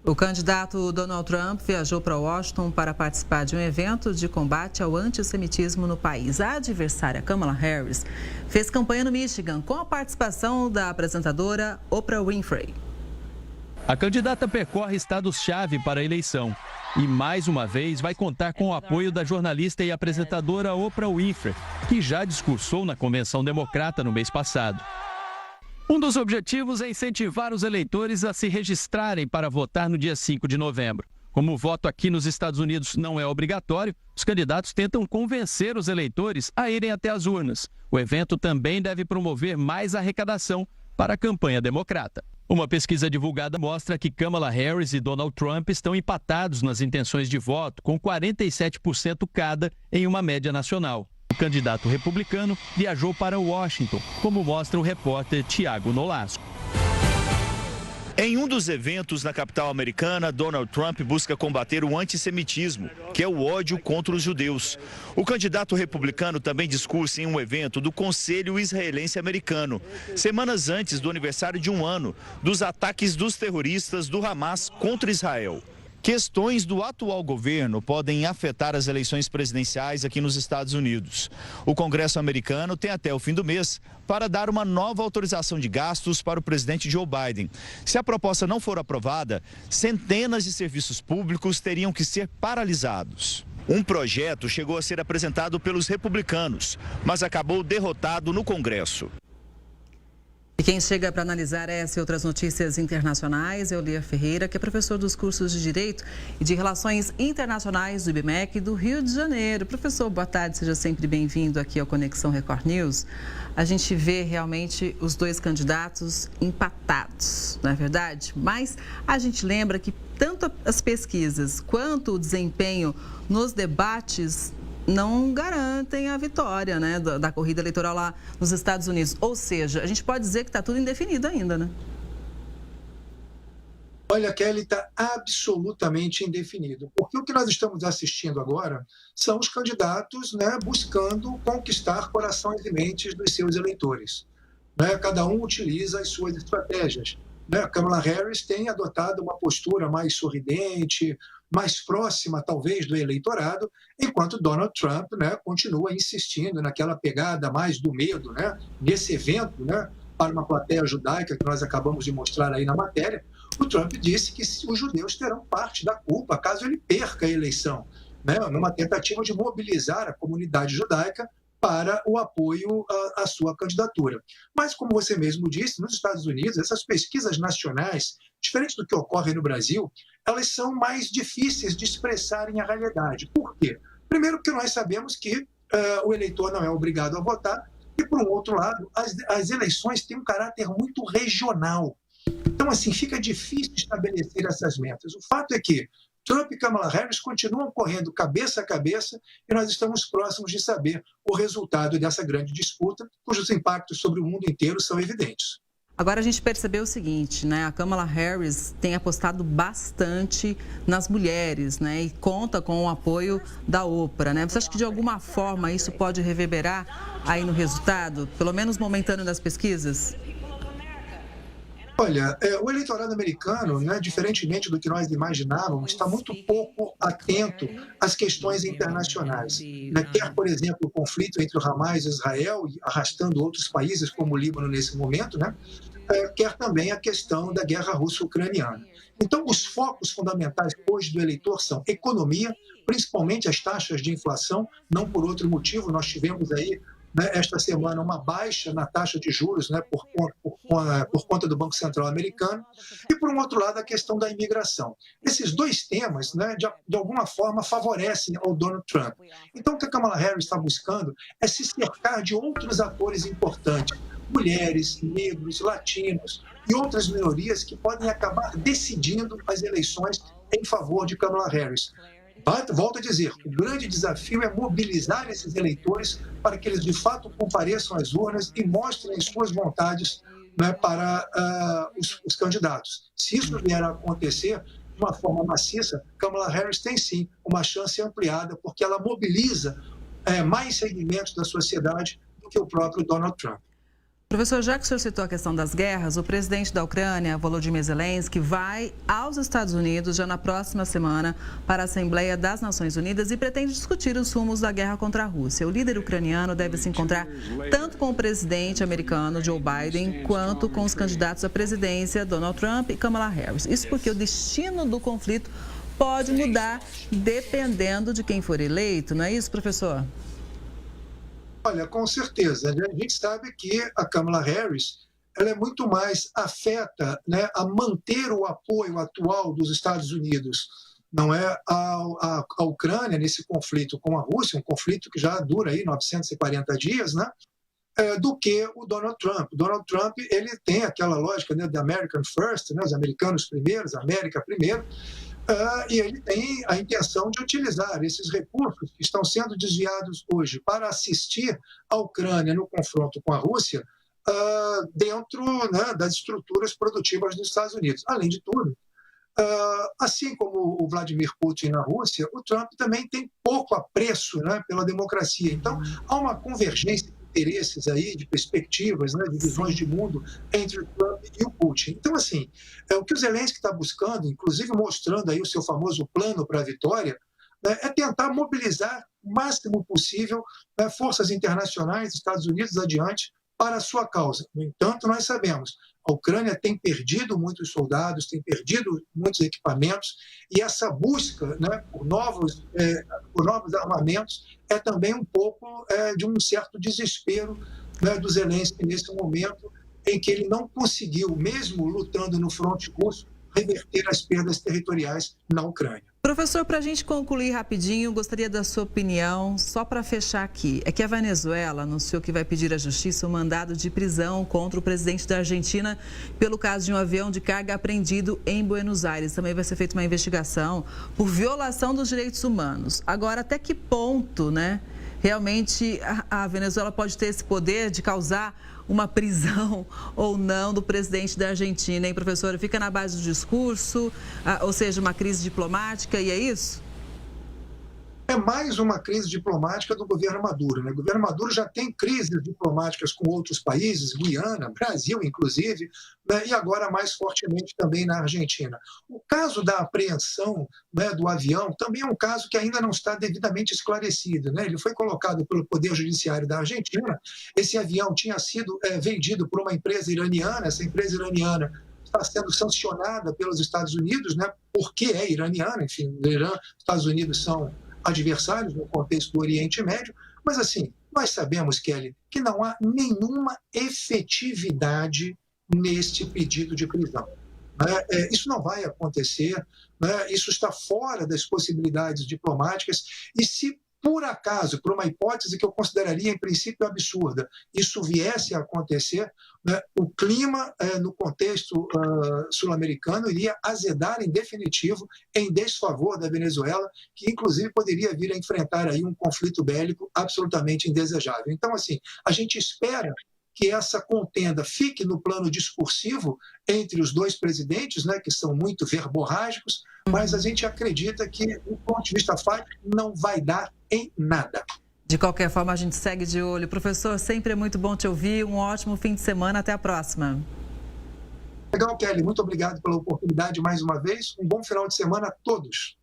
O candidato Donald Trump viajou para Washington para participar de um evento de combate ao antissemitismo no país. A adversária Kamala Harris fez campanha no Michigan com a participação da apresentadora Oprah Winfrey. A candidata percorre estados-chave para a eleição e, mais uma vez, vai contar com o apoio da jornalista e apresentadora Oprah Winfrey, que já discursou na Convenção Democrata no mês passado. Um dos objetivos é incentivar os eleitores a se registrarem para votar no dia 5 de novembro. Como o voto aqui nos Estados Unidos não é obrigatório, os candidatos tentam convencer os eleitores a irem até as urnas. O evento também deve promover mais arrecadação para a campanha democrata. Uma pesquisa divulgada mostra que Kamala Harris e Donald Trump estão empatados nas intenções de voto, com 47% cada em uma média nacional. O candidato republicano viajou para Washington, como mostra o repórter Tiago Nolasco. Em um dos eventos na capital americana, Donald Trump busca combater o antissemitismo, que é o ódio contra os judeus. O candidato republicano também discursa em um evento do Conselho Israelense Americano, semanas antes do aniversário de um ano dos ataques dos terroristas do Hamas contra Israel. Questões do atual governo podem afetar as eleições presidenciais aqui nos Estados Unidos. O Congresso americano tem até o fim do mês para dar uma nova autorização de gastos para o presidente Joe Biden. Se a proposta não for aprovada, centenas de serviços públicos teriam que ser paralisados. Um projeto chegou a ser apresentado pelos republicanos, mas acabou derrotado no Congresso. E quem chega para analisar essa e outras notícias internacionais é o Lia Ferreira, que é professor dos cursos de Direito e de Relações Internacionais do IBMEC do Rio de Janeiro. Professor, boa tarde, seja sempre bem-vindo aqui ao Conexão Record News. A gente vê realmente os dois candidatos empatados, não é verdade? Mas a gente lembra que tanto as pesquisas quanto o desempenho nos debates não garantem a vitória, né, da corrida eleitoral lá nos Estados Unidos. Ou seja, a gente pode dizer que está tudo indefinido ainda, né? Olha, Kelly, está absolutamente indefinido, porque o que nós estamos assistindo agora são os candidatos, né, buscando conquistar corações e mentes dos seus eleitores. Né? Cada um utiliza as suas estratégias. Né? A Kamala Harris tem adotado uma postura mais sorridente, mais próxima, talvez, do eleitorado, enquanto Donald Trump, né, continua insistindo naquela pegada mais do medo, né, nesse evento, né, para uma plateia judaica que nós acabamos de mostrar aí na matéria. O Trump disse que os judeus terão parte da culpa caso ele perca a eleição, né, numa tentativa de mobilizar a comunidade judaica para o apoio à sua candidatura. Mas, como você mesmo disse, nos Estados Unidos, essas pesquisas nacionais, diferente do que ocorre no Brasil, elas são mais difíceis de expressarem a realidade. Por quê? Primeiro, porque nós sabemos que o eleitor não é obrigado a votar, e, por um outro lado, as eleições têm um caráter muito regional. Então, assim, fica difícil estabelecer essas metas. O fato é que Trump e Kamala Harris continuam correndo cabeça a cabeça e nós estamos próximos de saber o resultado dessa grande disputa, cujos impactos sobre o mundo inteiro são evidentes. Agora a gente percebeu o seguinte, né? A Kamala Harris tem apostado bastante nas mulheres, né? E conta com o apoio da Oprah, né? Você acha que de alguma forma isso pode reverberar aí no resultado, pelo menos momentâneo das pesquisas? Olha, o eleitorado americano, né, diferentemente do que nós imaginávamos, está muito pouco atento às questões internacionais. Né? Quer, por exemplo, o conflito entre o Hamas e Israel, arrastando outros países como o Líbano nesse momento, né? Quer também a questão da guerra russo-ucraniana. Então, os focos fundamentais hoje do eleitor são economia, principalmente as taxas de inflação, não por outro motivo, nós tivemos aí, né, esta semana, uma baixa na taxa de juros, né, por conta do Banco Central americano, e, por um outro lado, a questão da imigração. Esses dois temas, né, de alguma forma, favorecem ao Donald Trump. Então, o que a Kamala Harris está buscando é se cercar de outros atores importantes, mulheres, negros, latinos e outras minorias que podem acabar decidindo as eleições em favor de Kamala Harris. Volto a dizer, o grande desafio é mobilizar esses eleitores para que eles, de fato, compareçam às urnas e mostrem as suas vontades, né, para os candidatos. Se isso vier a acontecer de uma forma maciça, Kamala Harris tem, sim, uma chance ampliada, porque ela mobiliza mais segmentos da sociedade do que o próprio Donald Trump. Professor, já que o senhor citou a questão das guerras, o presidente da Ucrânia, Volodymyr Zelensky, vai aos Estados Unidos já na próxima semana para a Assembleia das Nações Unidas e pretende discutir os rumos da guerra contra a Rússia. O líder ucraniano deve se encontrar tanto com o presidente americano, Joe Biden, quanto com os candidatos à presidência, Donald Trump e Kamala Harris. Isso porque o destino do conflito pode mudar dependendo de quem for eleito, não é isso, professor? Olha, com certeza. A gente sabe que a Kamala Harris ela é muito mais afeta, né, a manter o apoio atual dos Estados Unidos, não é, a Ucrânia nesse conflito com a Rússia, um conflito que já dura aí 940 dias, né, do que o Donald Trump. O Donald Trump ele tem aquela lógica, né, da American First, né, os americanos primeiros, a América primeiro. E ele tem a intenção de utilizar esses recursos que estão sendo desviados hoje para assistir a Ucrânia no confronto com a Rússia dentro, né, das estruturas produtivas dos Estados Unidos. Além de tudo, assim como o Vladimir Putin na Rússia, o Trump também tem pouco apreço, né, pela democracia. Então, há uma convergência de interesses aí, de perspectivas, né, de visões de mundo entre o Trump e o Putin. Então, assim, o que o Zelensky está buscando, inclusive mostrando aí o seu famoso plano para a vitória, né, é tentar mobilizar o máximo possível, né, forças internacionais, Estados Unidos adiante, para a sua causa. No entanto, nós sabemos, a Ucrânia tem perdido muitos soldados, tem perdido muitos equipamentos, e essa busca, né, por novos armamentos é também um pouco de um certo desespero, né, do Zelensky nesse momento em que ele não conseguiu, mesmo lutando no fronte russo, reverter as perdas territoriais na Ucrânia. Professor, para a gente concluir rapidinho, gostaria da sua opinião, só para fechar aqui. É que a Venezuela anunciou que vai pedir à Justiça um mandado de prisão contra o presidente da Argentina pelo caso de um avião de carga apreendido em Buenos Aires. Também vai ser feita uma investigação por violação dos direitos humanos. Agora, até que ponto, né, realmente a Venezuela pode ter esse poder de causar uma prisão ou não do presidente da Argentina, hein, professora? Fica na base do discurso, ou seja, uma crise diplomática, e é isso? É mais uma crise diplomática do governo Maduro, né? O governo Maduro já tem crises diplomáticas com outros países, Guiana, Brasil, inclusive, né? E agora mais fortemente também na Argentina. O caso da apreensão, né, do avião também é um caso que ainda não está devidamente esclarecido, né? Ele foi colocado pelo Poder Judiciário da Argentina. Esse avião tinha sido vendido por uma empresa iraniana. Essa empresa iraniana está sendo sancionada pelos Estados Unidos, né? Porque é iraniana, enfim, o Irã, os Estados Unidos são adversários no contexto do Oriente Médio, mas assim, nós sabemos, Kelly, que não há nenhuma efetividade neste pedido de prisão. Isso não vai acontecer, né? Isso está fora das possibilidades diplomáticas, e se por acaso, por uma hipótese que eu consideraria em princípio absurda, isso viesse a acontecer, né, o clima no contexto sul-americano iria azedar em definitivo em desfavor da Venezuela, que inclusive poderia vir a enfrentar aí um conflito bélico absolutamente indesejável. Então, assim, a gente espera que essa contenda fique no plano discursivo entre os dois presidentes, né, que são muito verborrágicos, mas a gente acredita que, do ponto de vista fático, não vai dar em nada. De qualquer forma, a gente segue de olho. Professor, sempre é muito bom te ouvir. Um ótimo fim de semana. Até a próxima. Legal, Kelly. Muito obrigado pela oportunidade mais uma vez. Um bom final de semana a todos.